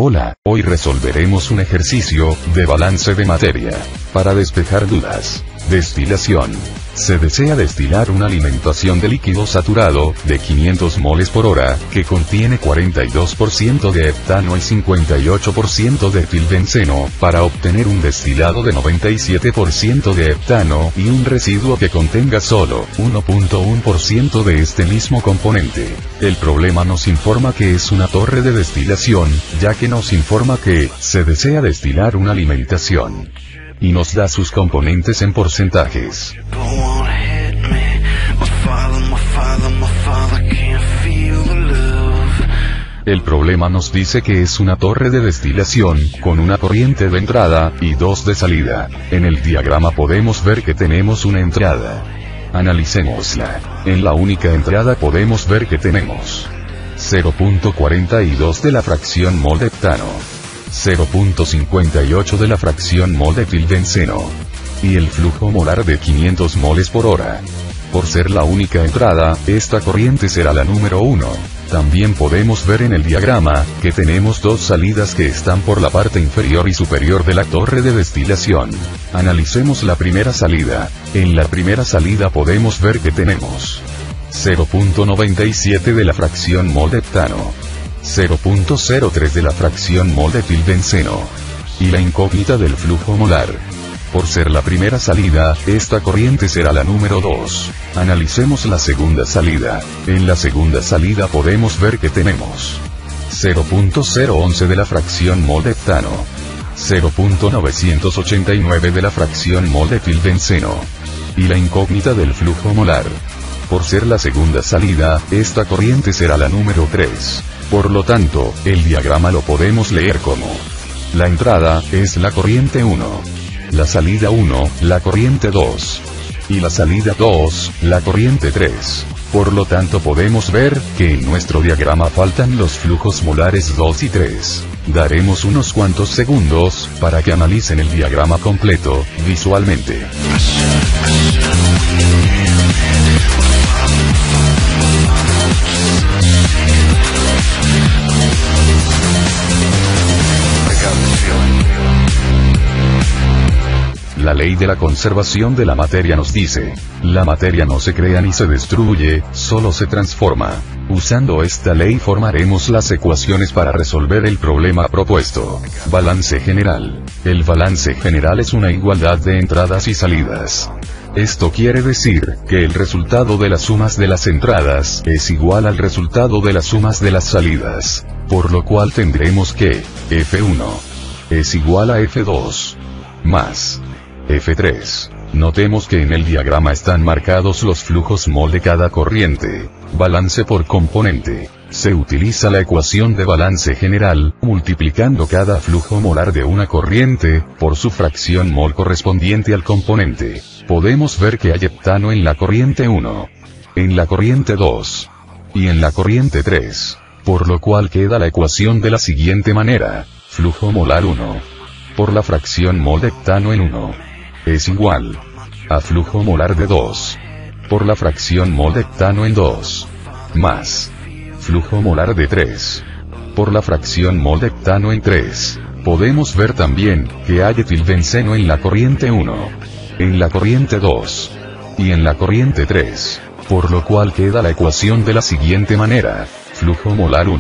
Hola, hoy resolveremos un ejercicio de balance de materia. Para despejar dudas. Destilación. Se desea destilar una alimentación de líquido saturado, de 500 moles por hora, que contiene 42% de heptano y 58% de etilbenceno, para obtener un destilado de 97% de heptano y un residuo que contenga solo 1.1% de este mismo componente. El problema nos informa que es una torre de destilación, ya que nos informa que se desea destilar una alimentación. Y nos da sus componentes en porcentajes. El problema nos dice que es una torre de destilación, con una corriente de entrada, y dos de salida. En el diagrama podemos ver que tenemos una entrada. Analicémosla. En la única entrada podemos ver que tenemos 0.42 de la fracción mol de heptano, 0.58 de la fracción mol de etilbenceno, y el flujo molar de 500 moles por hora. Por ser la única entrada, esta corriente será la número 1. También podemos ver en el diagrama, que tenemos dos salidas que están por la parte inferior y superior de la torre de destilación. Analicemos la primera salida. En la primera salida podemos ver que tenemos 0.97 de la fracción mol de heptano, 0.03 de la fracción mol de etilbenceno, y la incógnita del flujo molar. Por ser la primera salida, esta corriente será la número 2. Analicemos la segunda salida. En la segunda salida podemos ver que tenemos 0.011 de la fracción mol de heptano, 0.989 de la fracción mol de etilbenceno, y la incógnita del flujo molar. Por ser la segunda salida, esta corriente será la número 3. Por lo tanto, el diagrama lo podemos leer como: la entrada es la corriente 1. La salida 1, la corriente 2. Y la salida 2, la corriente 3. Por lo tanto podemos ver, que en nuestro diagrama faltan los flujos molares 2 y 3. Daremos unos cuantos segundos, para que analicen el diagrama completo, visualmente. La ley de la conservación de la materia nos dice: la materia no se crea ni se destruye, solo se transforma. Usando esta ley formaremos las ecuaciones para resolver el problema propuesto. Balance general. El balance general es una igualdad de entradas y salidas. Esto quiere decir, que el resultado de las sumas de las entradas, es igual al resultado de las sumas de las salidas. Por lo cual tendremos que, F1 es igual a F2 más F3. Notemos que en el diagrama están marcados los flujos mol de cada corriente. Balance por componente. Se utiliza la ecuación de balance general, multiplicando cada flujo molar de una corriente, por su fracción mol correspondiente al componente. Podemos ver que hay heptano en la corriente 1, en la corriente 2, y en la corriente 3. Por lo cual queda la ecuación de la siguiente manera: flujo molar 1, por la fracción mol de heptano en 1, es igual a flujo molar de 2, por la fracción mol de heptano en 2, más flujo molar de 3, por la fracción mol de heptano en 3. Podemos ver también, que hay etilbenceno en la corriente 1, en la corriente 2, y en la corriente 3. Por lo cual queda la ecuación de la siguiente manera: flujo molar 1,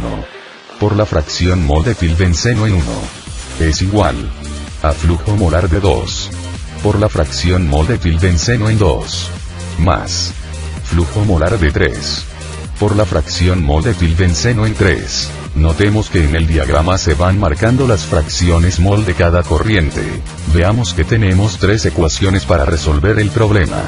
por la fracción mol de etilbenceno en 1, es igual a flujo molar de 2, por la fracción mol de etilbenceno en 2, más flujo molar de 3, por la fracción mol de etilbenceno en 3. Notemos que en el diagrama se van marcando las fracciones mol de cada corriente. Veamos que tenemos tres ecuaciones para resolver el problema.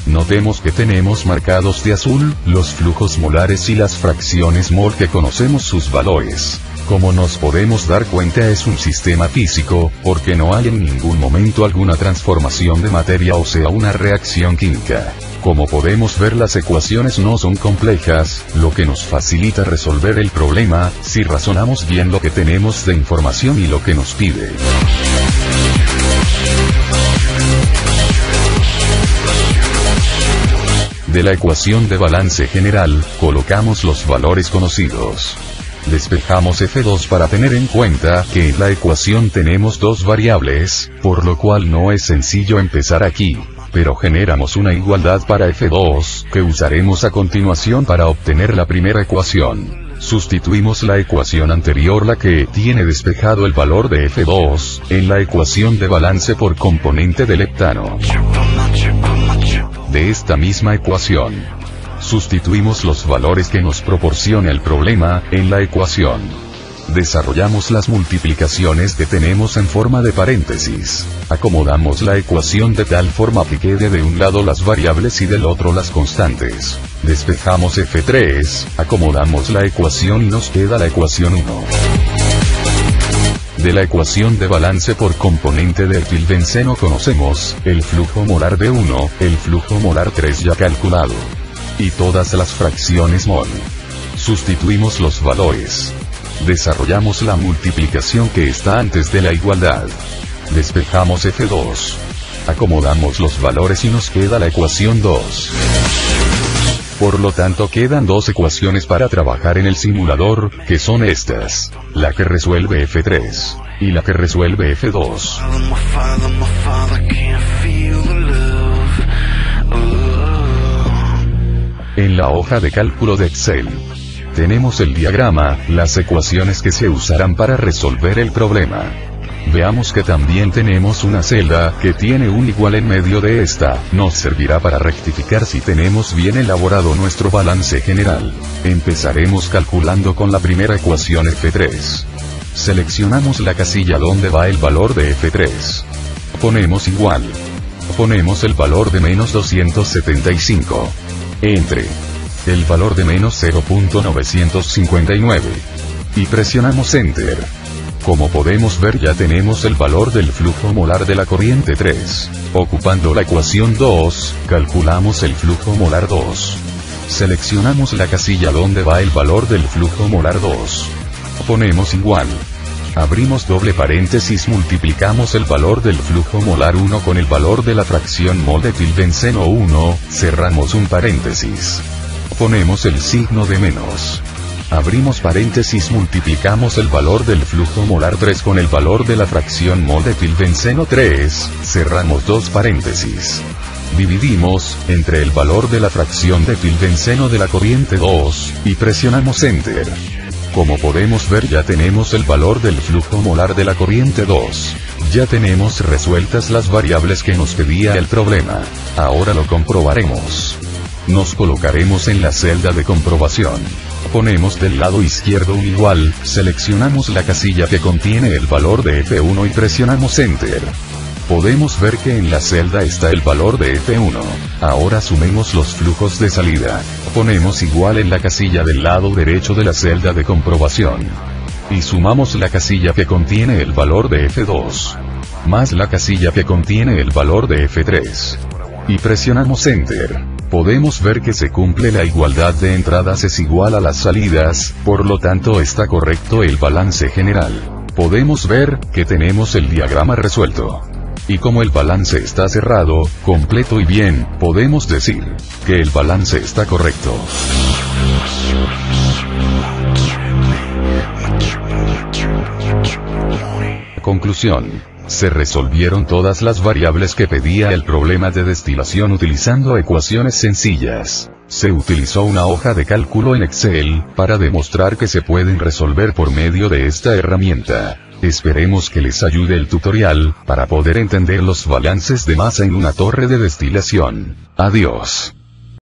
Notemos que tenemos marcados de azul, los flujos molares y las fracciones mol que conocemos sus valores. Como nos podemos dar cuenta, es un sistema físico, porque no hay en ningún momento alguna transformación de materia, o sea una reacción química. Como podemos ver, las ecuaciones no son complejas, lo que nos facilita resolver el problema, si razonamos bien lo que tenemos de información y lo que nos pide. De la ecuación de balance general, colocamos los valores conocidos. Despejamos F2 para tener en cuenta que en la ecuación tenemos dos variables, por lo cual no es sencillo empezar aquí. Pero generamos una igualdad para F2, que usaremos a continuación para obtener la primera ecuación. Sustituimos la ecuación anterior, la que tiene despejado el valor de F2, en la ecuación de balance por componente del heptano. De esta misma ecuación, sustituimos los valores que nos proporciona el problema, en la ecuación. Desarrollamos las multiplicaciones que tenemos en forma de paréntesis. Acomodamos la ecuación de tal forma que quede de un lado las variables y del otro las constantes. Despejamos F3, acomodamos la ecuación y nos queda la ecuación 1. De la ecuación de balance por componente del etilbenceno conocemos el flujo molar de 1, el flujo molar 3 ya calculado, y todas las fracciones mol. Sustituimos los valores. Desarrollamos la multiplicación que está antes de la igualdad. Despejamos F2. Acomodamos los valores y nos queda la ecuación 2. Por lo tanto quedan dos ecuaciones para trabajar en el simulador, que son estas: la que resuelve F3, y la que resuelve F2. En la hoja de cálculo de Excel, tenemos el diagrama, las ecuaciones que se usarán para resolver el problema. Veamos que también tenemos una celda, que tiene un igual en medio de esta, nos servirá para rectificar si tenemos bien elaborado nuestro balance general. Empezaremos calculando con la primera ecuación F3. Seleccionamos la casilla donde va el valor de F3. Ponemos igual. Ponemos el valor de menos 275. Entre el valor de menos 0.959. Y presionamos Enter. Como podemos ver, ya tenemos el valor del flujo molar de la corriente 3. Ocupando la ecuación 2, calculamos el flujo molar 2. Seleccionamos la casilla donde va el valor del flujo molar 2. Ponemos igual. Abrimos doble paréntesis, multiplicamos el valor del flujo molar 1 con el valor de la fracción mol de etilbenceno 1, cerramos un paréntesis. Ponemos el signo de menos. Abrimos paréntesis, multiplicamos el valor del flujo molar 3 con el valor de la fracción mol de etilbenceno 3, cerramos dos paréntesis. Dividimos entre el valor de la fracción de etilbenceno de la corriente 2, y presionamos Enter. Como podemos ver, ya tenemos el valor del flujo molar de la corriente 2. Ya tenemos resueltas las variables que nos pedía el problema. Ahora lo comprobaremos. Nos colocaremos en la celda de comprobación. Ponemos del lado izquierdo un igual, seleccionamos la casilla que contiene el valor de F1 y presionamos Enter. Podemos ver que en la celda está el valor de F1. Ahora sumemos los flujos de salida. Ponemos igual en la casilla del lado derecho de la celda de comprobación. Y sumamos la casilla que contiene el valor de F2. Más la casilla que contiene el valor de F3. Y presionamos Enter. Podemos ver que se cumple la igualdad de entradas es igual a las salidas, por lo tanto está correcto el balance general. Podemos ver que tenemos el diagrama resuelto. Y como el balance está cerrado, completo y bien, podemos decir que el balance está correcto. Conclusión. Se resolvieron todas las variables que pedía el problema de destilación utilizando ecuaciones sencillas. Se utilizó una hoja de cálculo en Excel, para demostrar que se pueden resolver por medio de esta herramienta. Esperemos que les ayude el tutorial, para poder entender los balances de masa en una torre de destilación. Adiós.